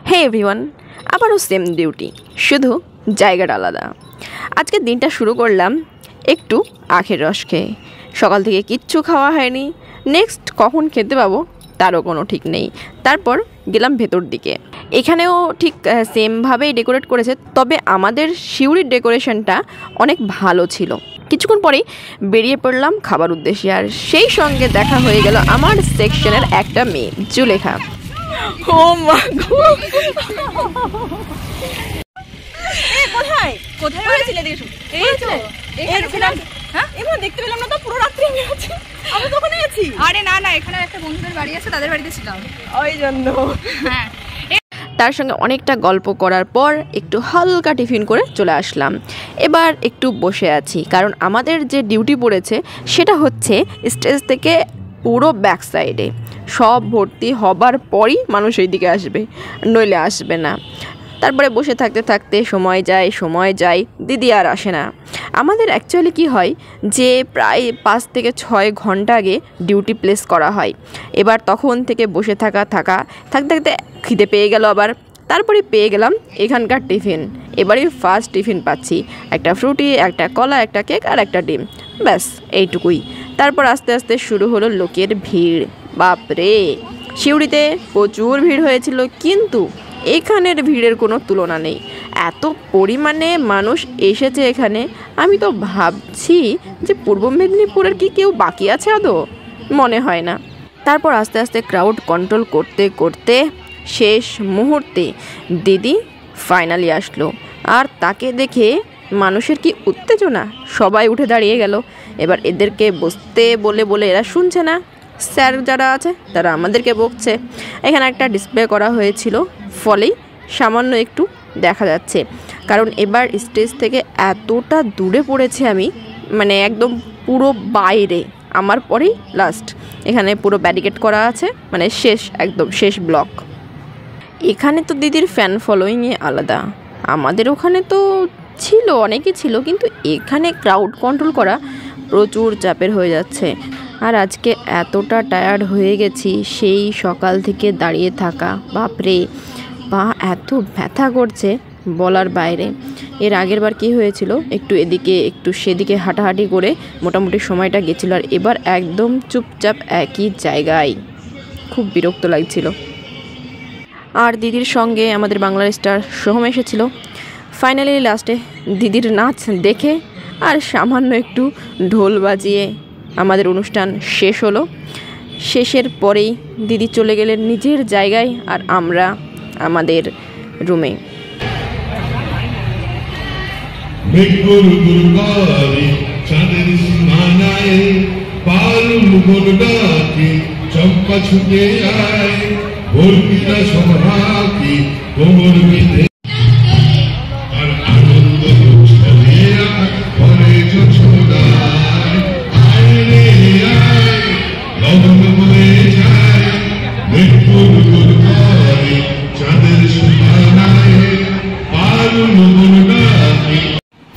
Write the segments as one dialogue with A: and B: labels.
A: হে everyone, আবারও same duty, শুধু জায়গাটা আলাদা। আজকের দিনটা শুরু করলাম একটু আখের রস খেয়ে। সকাল থেকে কিচ্ছু খাওয়া হয়নি, নেক্সট কখন খেতে পাবো তারও কোনো ঠিক নেই। তারপর গেলাম ভেতর দিকে, এখানেও ঠিক সেমভাবেই ডেকোরেট করেছে, তবে আমাদের সিউড়ির ডেকোরেশনটা অনেক ভালো ছিল। কিছুক্ষণ পরেই বেরিয়ে পড়লাম খাবার উদ্দেশ্যে, আর সেই সঙ্গে দেখা হয়ে গেল আমার সেকশনের একটা মেয়ে, জুলেখা। ও মা গো, কোথায় কোথায় হয়েছিল? এই তো এখানে। হ্যাঁ, এমন দেখতে পেলাম না তো, পুরো রাত্রি আমি আছি। আমি তো ওখানে আছি।
B: আরে না না, এখানে একটা বন্ধুদের বাড়ি আছে, তাদের বাড়িতে ছিলাম,
A: ওই জন্য।
B: হ্যাঁ,
A: তার সঙ্গে অনেকটা গল্প করার পর একটু হালকা টিফিন করে চলে আসলাম। এবার একটু বসে আছি, কারণ আমাদের যে ডিউটি পড়েছে সেটা হচ্ছে স্টেজ থেকে পুরো ব্যাক সাইডে। সব ভর্তি হবার পরই মানুষ এই দিকে আসবে, নইলে আসবে না। তারপরে বসে থাকতে থাকতে সময় যায়, দিদি আর আসে না। আমাদের অ্যাকচুয়ালি কি হয় যে প্রায় 5 থেকে 6 ঘন্টা আগে ডিউটি প্লেস করা হয়। এবার তখন থেকে বসে থাকতে খিদে পেয়ে গেল আবার। তারপরে পেয়ে গেলাম এখানকার টিফিন। এবারই ফার্স্ট টিফিন পাচ্ছি, একটা ফ্রুটি, একটা কলা, একটা কেক আর একটা ডিম, ব্যাস এইটুকুই। তারপর আস্তে আস্তে শুরু হলো লোকের ভিড়। বাপরে, সিউড়িতে প্রচুর ভিড় হয়েছিল, কিন্তু এখানের ভিড়ের কোনো তুলনা নেই। এত পরিমাণে মানুষ এসেছে এখানে, আমি তো ভাবছি যে পূর্ব মেদিনীপুরের কি কেউ বাকি আছে আদৌ, মনে হয় না। তারপর আস্তে আস্তে ক্রাউড কন্ট্রোল করতে করতে শেষ মুহূর্তে দিদি ফাইনালি আসলো, আর তাকে দেখে মানুষের কি উত্তেজনা, সবাই উঠে দাঁড়িয়ে গেল। এবার এদেরকে বসতে বলে এরা শুনছে না, স্যার যারা আছে তারা আমাদেরকে বকছে। এখানে একটা ডিসপ্লে করা হয়েছিল, ফলেই সামান্য একটু দেখা যাচ্ছে, কারণ এবার স্টেজ থেকে এতটা দূরে পড়েছে আমি, মানে একদম পুরো বাইরে, আমার পরেই লাস্ট। এখানে পুরো ব্যারিকেড করা আছে, মানে একদম শেষ ব্লক। এখানে তো দিদির ফ্যান ফলোয়িংয়ে আলাদা, আমাদের ওখানে তো ছিল, অনেকেই ছিল, কিন্তু এখানে ক্রাউড কন্ট্রোল করা প্রচুর চাপের হয়ে যাচ্ছে। আর আজকে এতটা টায়ার্ড হয়ে গেছি, সেই সকাল থেকে দাঁড়িয়ে থাকা, বাপরে পা এত ব্যথা করছে বলার বাইরে। এর আগের বার কী হয়েছিল, একটু এদিকে একটু সেদিকে হাঁটাহাঁটি করে মোটামুটি সময়টা গেছিলো, আর এবার একদম চুপচাপ একই জায়গায়, খুব বিরক্ত লাগছিল। আর দিদির সঙ্গে আমাদের বাংলার স্টার সোহম এসেছিল। ফাইনালি লাস্টে দিদির নাচ দেখে আর সামান্য একটু ঢোল বাজিয়ে আমাদের অনুষ্ঠান শেষ হলো। শেষের পরেই দিদি চলে গেলেন নিজের জায়গায়, আর আমরা আমাদের রুমে।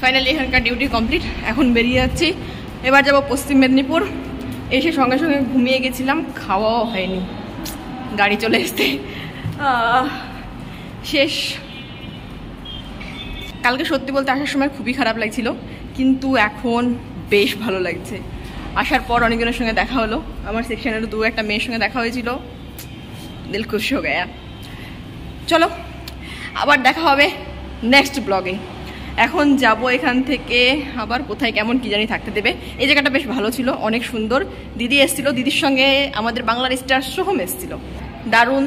A: ফাইনালি এখানকার ডিউটি কমপ্লিট, এখন বেরিয়ে যাচ্ছি। এবার যাব পশ্চিম মেদিনীপুর। এসে সঙ্গে সঙ্গে ঘুমিয়ে গেছিলাম, খাওয়াও হয়নি, গাড়ি চলে এসছে শেষ। কালকে সত্যি বলতে আসার সময় খুবই খারাপ লাগছিল, কিন্তু এখন বেশ ভালো লাগছে। আসার পর অনেকজনের সঙ্গে দেখা হলো, আমার সেকশনের একটা মেয়ের সঙ্গে দেখা হয়েছিল, দিল খুশ হয়ে গেয়া। চলো আবার দেখা হবে নেক্সট ব্লগে। এখন যাব এখান থেকে আবার কোথায়, কেমন কি জানি থাকতে দেবে। এই জায়গাটা বেশ ভালো ছিল, অনেক সুন্দর। দিদি এসেছিল, দিদির সঙ্গে আমাদের বাংলার স্টার সোহম এসেছিল। দারুণ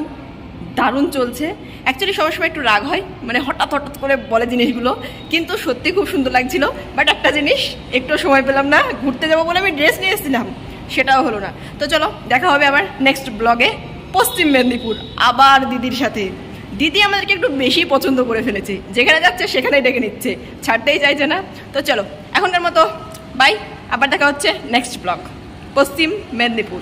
A: দারুণ চলছে। অ্যাকচুয়ালি সবার সময় একটু রাগ হয়, মানে হঠাৎ করে বলে জিনিসগুলো, কিন্তু সত্যি খুব সুন্দর লাগছিল। বাট একটা জিনিস, একটু সময় পেলাম না, ঘুরতে যাবো বলে আমি ড্রেস নিয়ে এসেছিলাম, সেটাও হলো না। তো চলো দেখা হবে আবার নেক্সট ব্লগে পশ্চিম মেদিনীপুর, আবার দিদির সাথে। দিদি আমাদেরকে একটু বেশি পছন্দ করে ফেলেছে, যেখানে যাচ্ছে সেখানেই ডেকে নিচ্ছে, ছাড়তেই চাইছে না। তো চলো এখনকার মতো বাই, আবার দেখা হচ্ছে নেক্সট ব্লগ পশ্চিম Medinipur.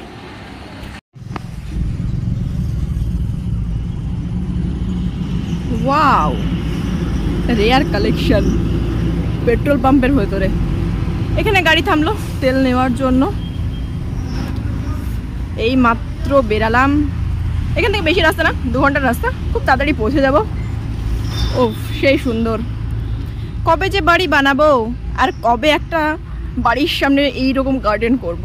A: Wow, rare collection petrol পাম্পের ভেতরে। এখানে গাড়ি থামলো তেল নেওয়ার জন্য। এই মাত্র বেরালাম, এখান থেকে বেশি রাস্তা না, 2 ঘন্টার রাস্তা, খুব তাড়াতাড়ি পৌঁছে যাব। ও সেই সুন্দর। কবে যে বাড়ি বানাবো আর কবে একটা বাড়ির সামনে এইরকম গার্ডেন করব।